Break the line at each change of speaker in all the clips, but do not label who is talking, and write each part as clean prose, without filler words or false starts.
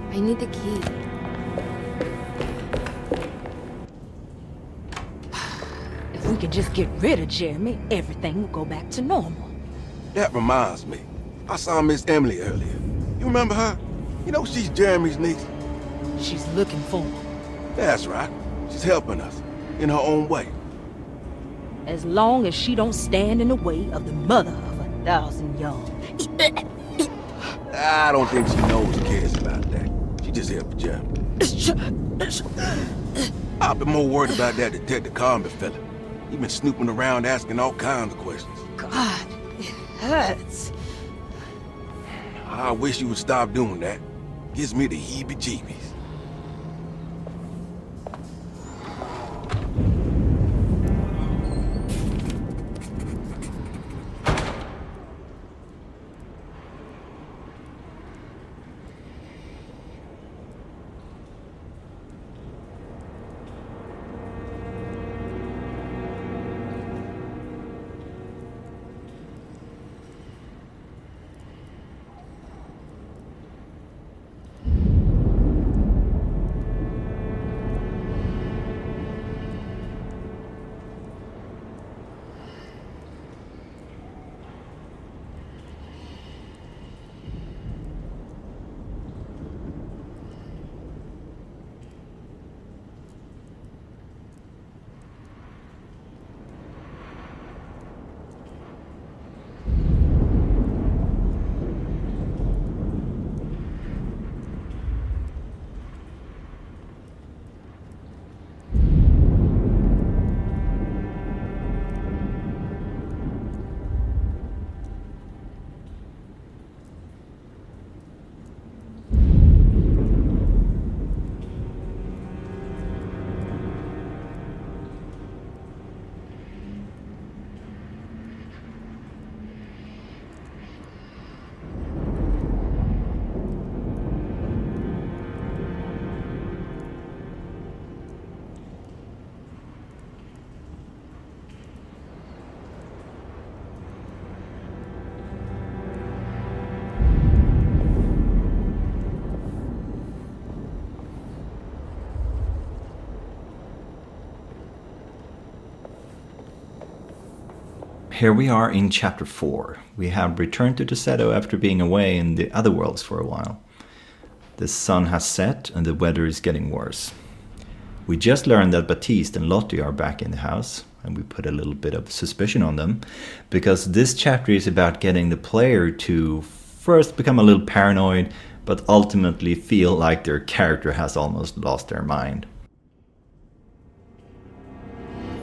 I need the key.
If we could just get rid of Jeremy, everything will go back to normal.
That reminds me. I saw Miss Emily earlier. You remember her? You know she's Jeremy's niece.
She's looking for him.
That's right. She's helping us. In her own way.
As long as she don't stand in the way of the mother of 1,000 young.
I don't think she knows or cares about that. She just helped Jeremy. I've been more worried about that Detective Carmen fella. He been snooping around asking all kinds of questions.
God, it hurts.
I wish you would stop doing that. Gives me the heebie-jeebies.
Here we are in Chapter 4. We have returned to Derceto after being away in the other worlds for a while. The sun has set and the weather is getting worse. We just learned that Baptiste and Lottie are back in the house, and we put a little bit of suspicion on them, because this chapter is about getting the player to first become a little paranoid, but ultimately feel like their character has almost lost their mind.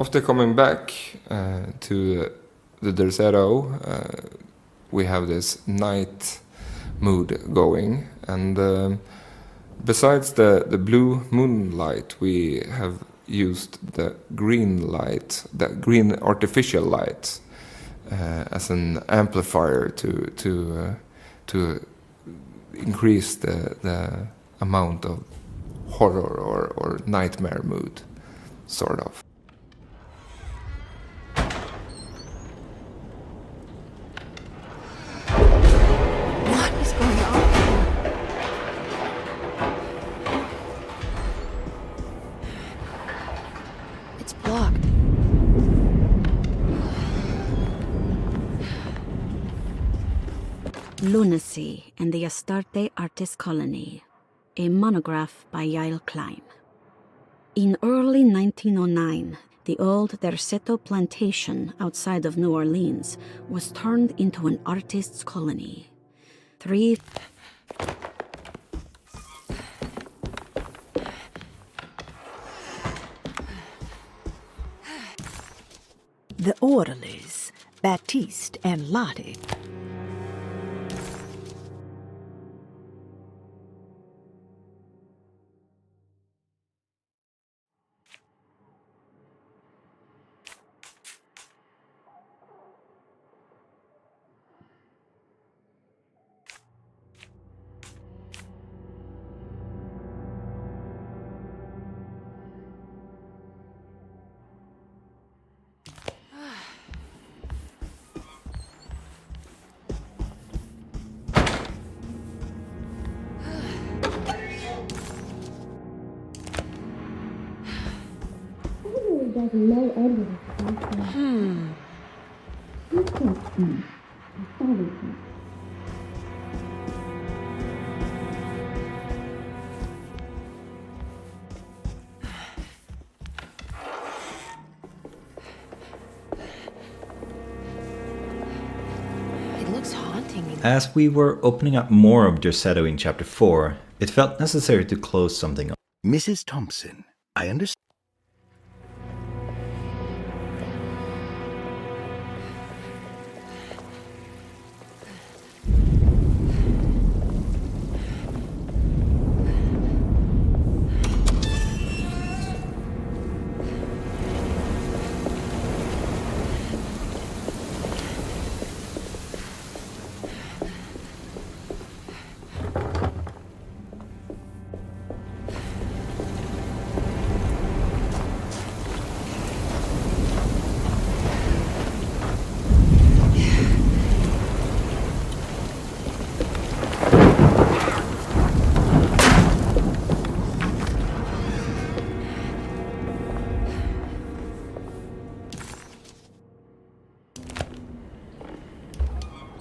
After coming back to the Derceto, we have this night mood going, and besides the blue moonlight, we have used the green light, the green artificial light, as an amplifier to increase the amount of horror or nightmare mood, sort of.
Lunacy and the Astarte Artist Colony, a monograph by Yael Klein. In early 1909, The old Derceto plantation outside of New Orleans was turned into an artist's colony.
The orderlies, Baptiste and Lottie.
It looks haunting.
As we were opening up more of Derceto in Chapter 4, it felt necessary to close something up.
Mrs. Thompson, I understand.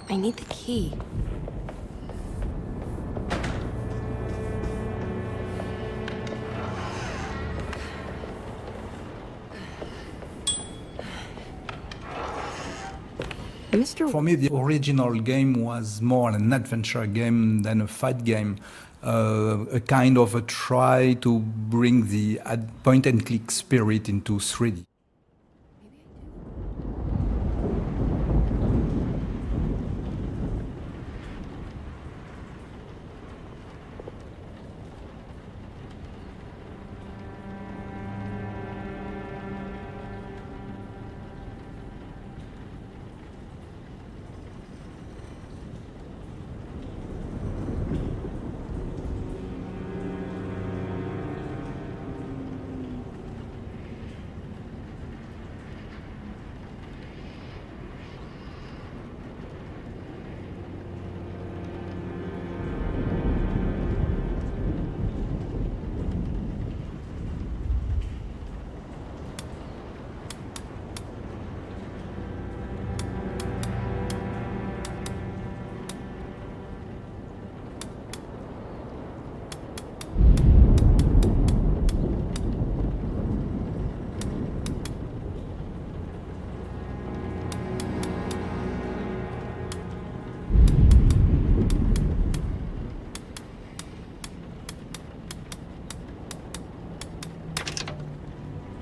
I need the key.
For me, the original game was more an adventure game than a fight game. A kind of a try to bring the point-and-click spirit into 3D.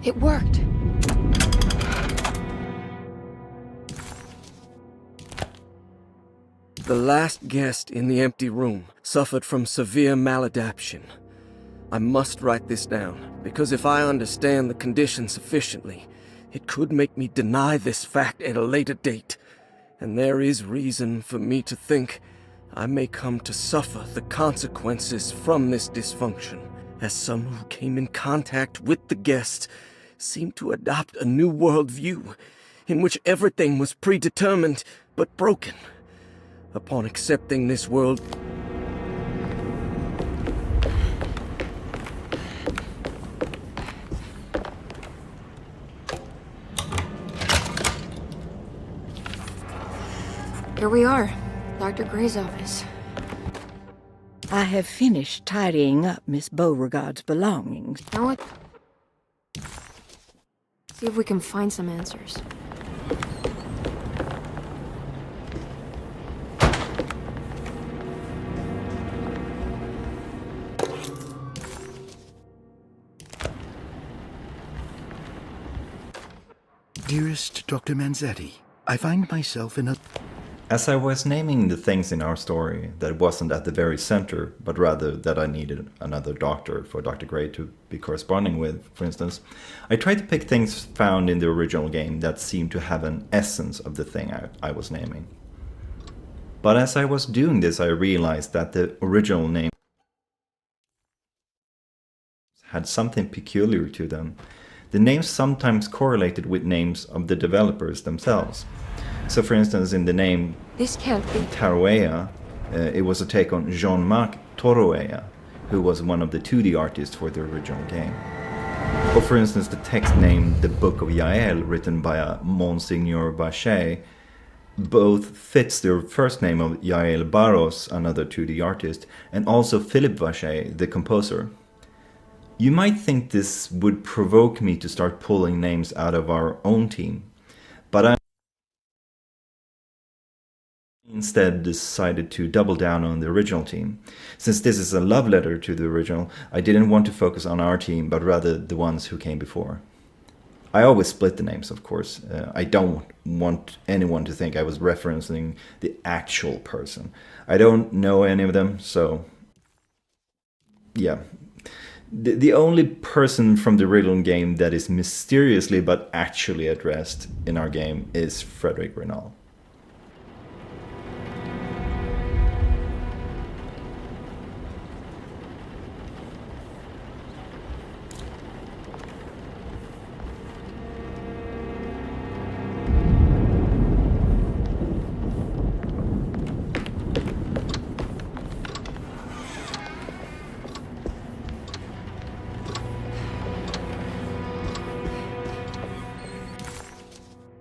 It worked.
The last guest in the empty room suffered from severe maladaptation. I must write this down, because if I understand the condition sufficiently, it could make me deny this fact at a later date. And there is reason for me to think I may come to suffer the consequences from this dysfunction, as some who came in contact with the guest seemed to adopt a new worldview in which everything was predetermined but broken. Upon accepting this world,
Here we are. Dr. Gray's office.
I have finished tidying up Miss Beauregard's belongings.
Now what?
See if we can find some answers.
Dearest Dr. Manzetti, I find myself in a...
As I was naming the things in our story that wasn't at the very center, but rather that I needed another doctor for Dr. Gray to be corresponding with, for instance, I tried to pick things found in the original game that seemed to have an essence of the thing I was naming. But as I was doing this, I realized that the original name had something peculiar to them. The names sometimes correlated with names of the developers themselves. So for instance, in the name
This can't be.
Tarouea, it was a take on Jean-Marc Torouea, who was one of the 2D artists for the original game. Or for instance, the text name The Book of Yael, written by a Monsignor Vacher, both fits the first name of Yael Barros, another 2D artist, and also Philippe Vacher, the composer. You might think this would provoke me to start pulling names out of our own team, but I instead decided to double down on the original team. Since this is a love letter to the original, I didn't want to focus on our team, but rather the ones who came before. I always split the names, of course. I don't want anyone to think I was referencing the actual person. I don't know any of them, so yeah. The only person from the original game that is mysteriously but actually addressed in our game is Frederic Renal.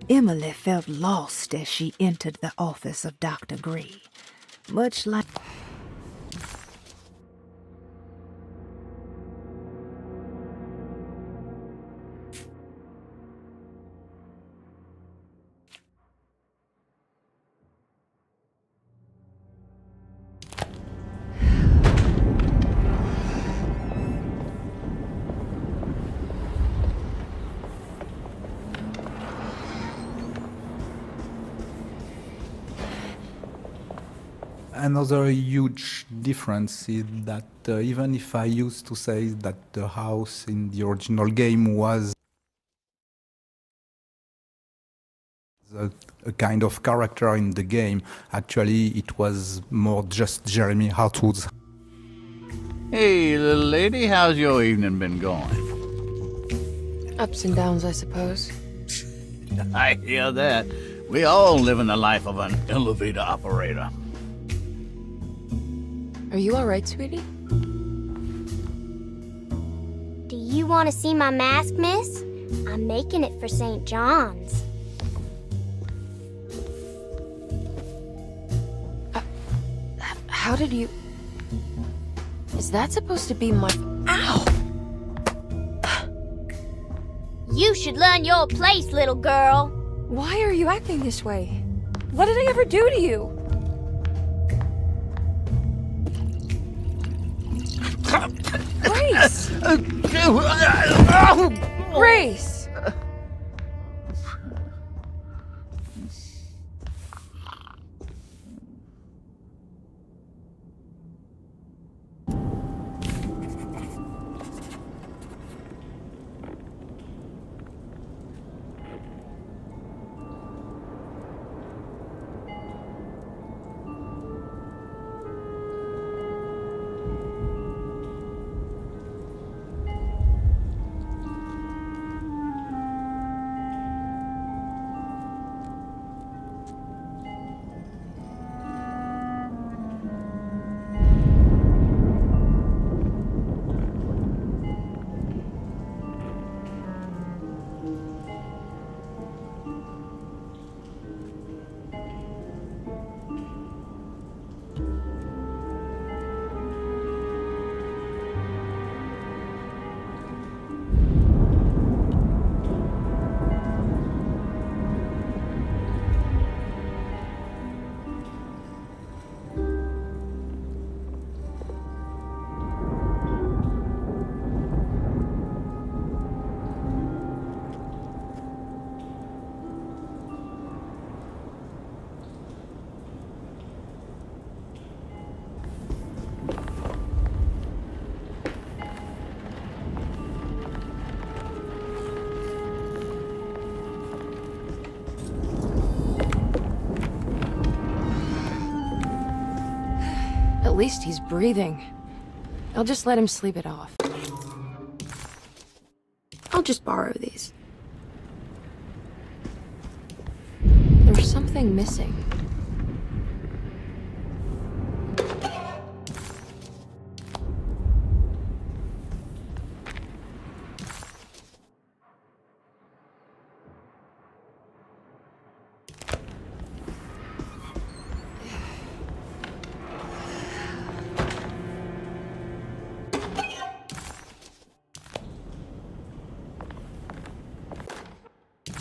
Emily felt lost as she entered the office of Dr. Gray, much like...
Another huge difference is that even if I used to say that the house in the original game was a kind of character in the game, actually it was more just Jeremy Hartwood's.
Hey, little lady, how's your evening been going?
Ups and downs, I suppose.
I hear that. We all live in the life of an elevator operator.
Are you alright, sweetie?
Do you want to see my mask, miss? I'm making it for St. John's.
How did you... Is that supposed to be my... Ow!
You should learn your place, little girl.
Why are you acting this way? What did I ever do to you? Grace! Grace! At least he's breathing. I'll just let him sleep it off. I'll just borrow these. There's something missing.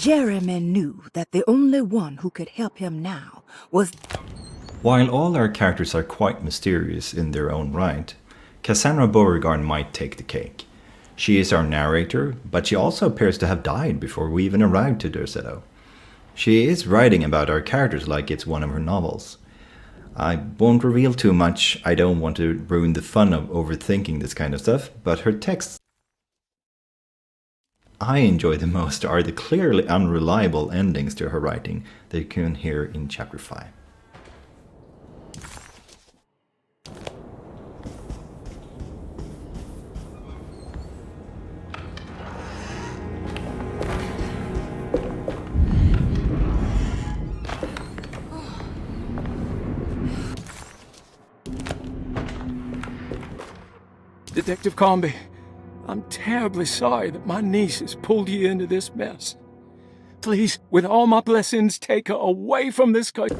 Jeremy knew that the only one who could help him now was...
While all our characters are quite mysterious in their own right, Cassandra Beauregard might take the cake. She is our narrator, but she also appears to have died before we even arrived to Derceto. She is writing about our characters like it's one of her novels. I won't reveal too much, I don't want to ruin the fun of overthinking this kind of stuff, but her texts I enjoy the most are the clearly unreliable endings to her writing that you can hear in Chapter 5.
Detective Comby, I'm terribly sorry that my niece has pulled you into this mess. Please, with all my blessings, take her away from this country.